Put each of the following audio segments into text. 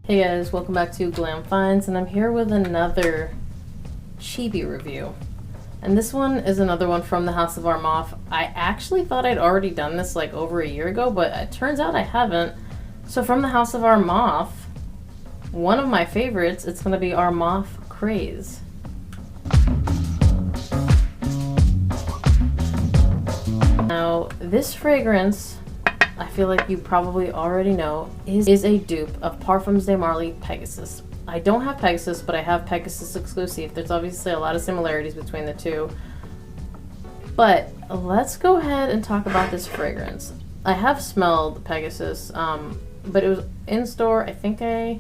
Hey guys, welcome back to Glam Finds, and I'm here with another chibi review. And this one is another one from the House of Armaf. I actually thought I'd already done this like over a year ago, but it turns out I haven't. So from the House of Armaf, one of my favorites, it's going to be Armaf Craze. Now, this fragrance, I feel like you probably already know, is a dupe of Parfums de Marly Pegasus. I don't have Pegasus, but I have Pegasus exclusive. There's obviously a lot of similarities between the two. But let's go ahead and talk about this fragrance. I have smelled Pegasus, but it was in store. I think I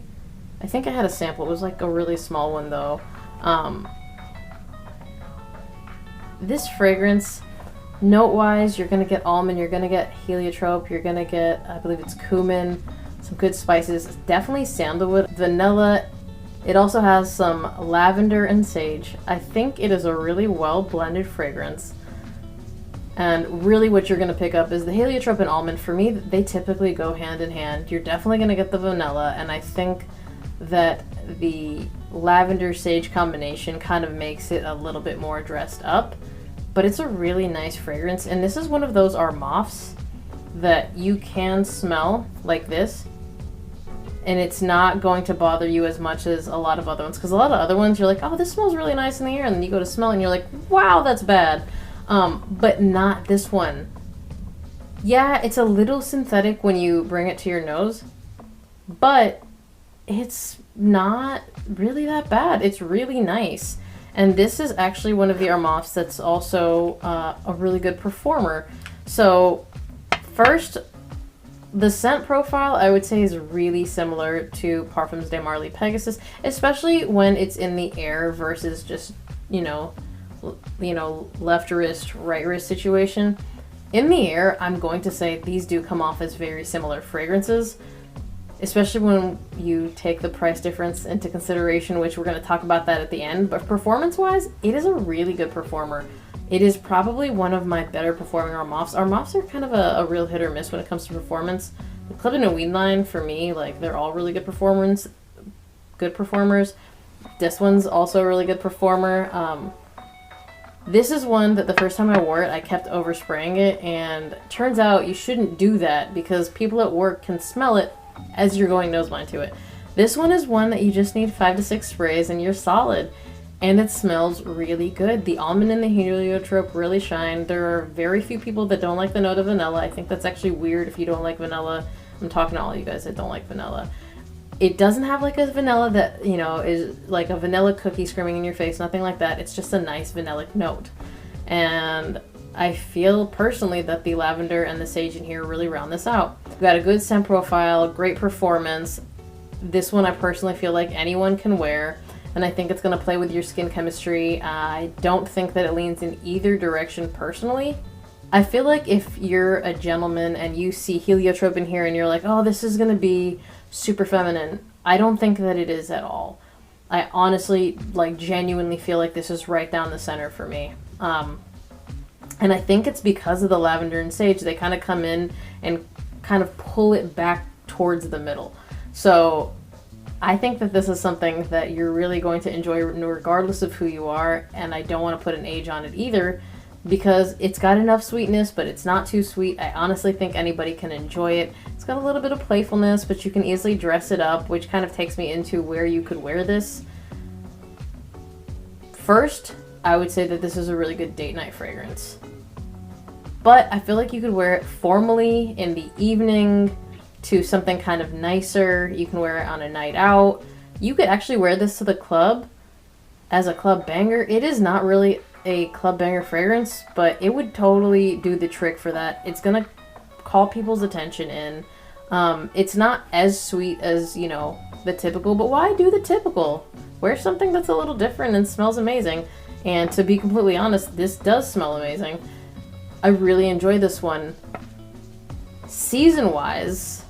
had a sample. It was like a really small one though. This fragrance, note-wise, you're going to get almond, you're going to get heliotrope, you're going to get, I believe it's cumin, some good spices, definitely sandalwood, vanilla. It also has some lavender and sage. I think it is a really well-blended fragrance. And really what you're going to pick up is the heliotrope and almond. For me, they typically go hand in hand. You're definitely going to get the vanilla, and I think that the lavender sage combination kind of makes it a little bit more dressed up. But it's a really nice fragrance, and this is one of those Armafs that you can smell like this, and it's not going to bother you as much as a lot of other ones, because a lot of other ones you're like, oh, this smells really nice in the air, and then you go to smell and you're like, wow, that's bad. But not this one. Yeah, it's a little synthetic when you bring it to your nose, but it's not really that bad. It's really nice. And this is actually one of the Armafs that's also a really good performer. So first, the scent profile I would say is really similar to Parfums de Marly Pegasus, especially when it's in the air versus just, you know, left wrist, right wrist situation. In the air, I'm going to say these do come off as very similar fragrances, especially when you take the price difference into consideration, which we're going to talk about that at the end. But performance-wise, it is a really good performer. It is probably one of my better performing Armafs. Armafs are kind of a real hit or miss when it comes to performance. The Club de Nuit line, for me, like, they're all really good performers. This one's also a really good performer. This is one that the first time I wore it, I kept overspraying it, and turns out you shouldn't do that because people at work can smell it as you're going nose blind to it. This one is one that you just need 5 to 6 sprays and you're solid, and it smells really good. The almond and the heliotrope really shine. There are very few people that don't like the note of vanilla. I think that's actually weird if you don't like vanilla. I'm talking to all you guys that don't like vanilla. It doesn't have like a vanilla that, you know, is like a vanilla cookie screaming in your face, nothing like that. It's just a nice vanillic note. And I feel personally that the lavender and the sage in here really round this out. We've got a good scent profile, great performance. This one I personally feel like anyone can wear, and I think it's going to play with your skin chemistry. I don't think that it leans in either direction personally. I feel like if you're a gentleman and you see heliotrope in here and you're like, oh, this is going to be super feminine, I don't think that it is at all. I honestly, like, genuinely feel like this is right down the center for me. And I think it's because of the lavender and sage. They kind of come in and kind of pull it back towards the middle. So I think that this is something that you're really going to enjoy regardless of who you are. And I don't want to put an age on it either because it's got enough sweetness, but it's not too sweet. I honestly think anybody can enjoy it. It's got a little bit of playfulness, but you can easily dress it up, which kind of takes me into where you could wear this. First, I would say that this is a really good date night fragrance. But I feel like you could wear it formally in the evening to something kind of nicer. You can wear it on a night out. You could actually wear this to the club as a club banger. It is not really a club banger fragrance, but it would totally do the trick for that. It's gonna call people's attention in. It's not as sweet as, you know, the typical, but why do the typical? Wear something that's a little different and smells amazing. And to be completely honest, this does smell amazing. I really enjoy this one. Season-wise,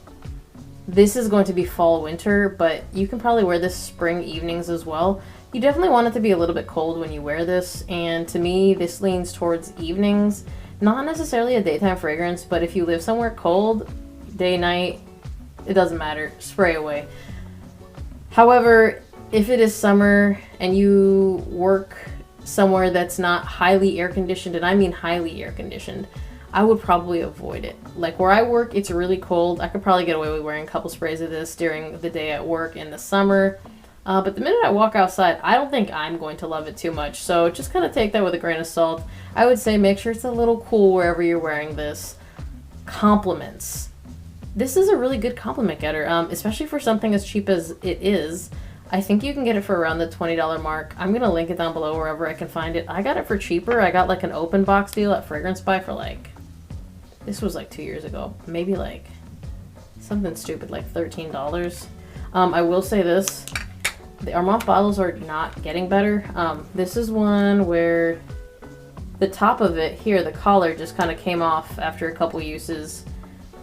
this is going to be fall-winter, but you can probably wear this spring evenings as well. You definitely want it to be a little bit cold when you wear this, and to me, this leans towards evenings. Not necessarily a daytime fragrance, but if you live somewhere cold, day, night, it doesn't matter. Spray away. However, if it is summer and you work somewhere that's not highly air conditioned, and I mean highly air conditioned, I would probably avoid it. Like where I work, it's really cold. I could probably get away with wearing a couple sprays of this during the day at work in the summer. But the minute I walk outside, I don't think I'm going to love it too much. So just kind of take that with a grain of salt. I would say make sure it's a little cool wherever you're wearing this. Compliments. This is a really good compliment getter, especially for something as cheap as it is. I think you can get it for around the $20 mark. I'm going to link it down below wherever I can find it. I got it for cheaper. I got like an open box deal at Fragrance Buy for like, this was like 2 years ago. Maybe like something stupid like $13. I will say this. The Armaf bottles are not getting better. This is one where the top of it here, the collar just kind of came off after a couple uses.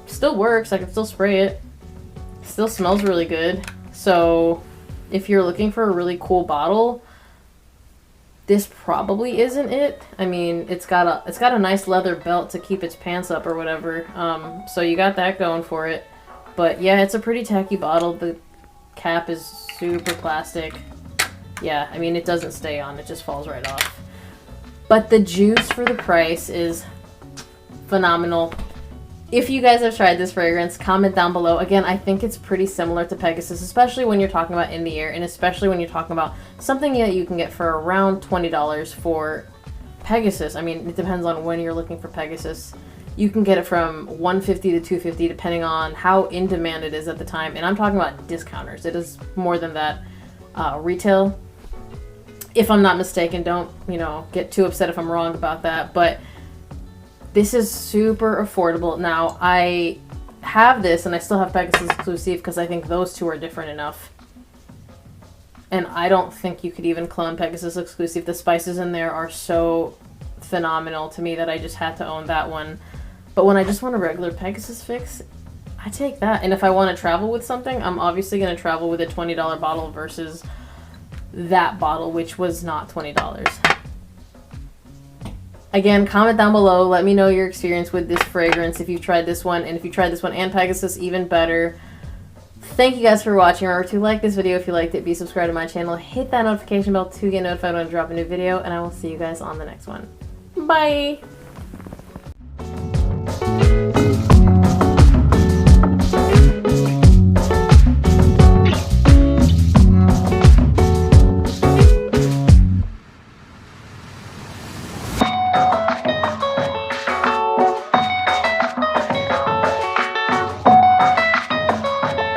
Still works. I can still spray it. Still smells really good. So if you're looking for a really cool bottle, this probably isn't it. I mean, it's got a nice leather belt to keep its pants up or whatever. So you got that going for it. But yeah, it's a pretty tacky bottle. The cap is super plastic. Yeah, I mean, it doesn't stay on. It just falls right off. But the juice for the price is phenomenal. If you guys have tried this fragrance, comment down below. Again, I think it's pretty similar to Pegasus, especially when you're talking about in the air, and especially when you're talking about something that you can get for around $20 for Pegasus. I mean, it depends on when you're looking for Pegasus. You can get it from $150 to $250 depending on how in demand it is at the time. And I'm talking about discounters. It is more than that retail. If I'm not mistaken, don't, get too upset if I'm wrong about that. But this is super affordable. Now, I have this, and I still have Pegasus exclusive because I think those two are different enough. And I don't think you could even clone Pegasus exclusive. The spices in there are so phenomenal to me that I just had to own that one. But when I just want a regular Pegasus fix, I take that. And if I want to travel with something, I'm obviously going to travel with a $20 bottle versus that bottle, which was not $20. Again, comment down below. Let me know your experience with this fragrance, if you've tried this one, and if you tried this one and Pegasus, even better. Thank you guys for watching. Remember to like this video if you liked it. Be subscribed to my channel. Hit that notification bell to get notified when I drop a new video, and I will see you guys on the next one. Bye!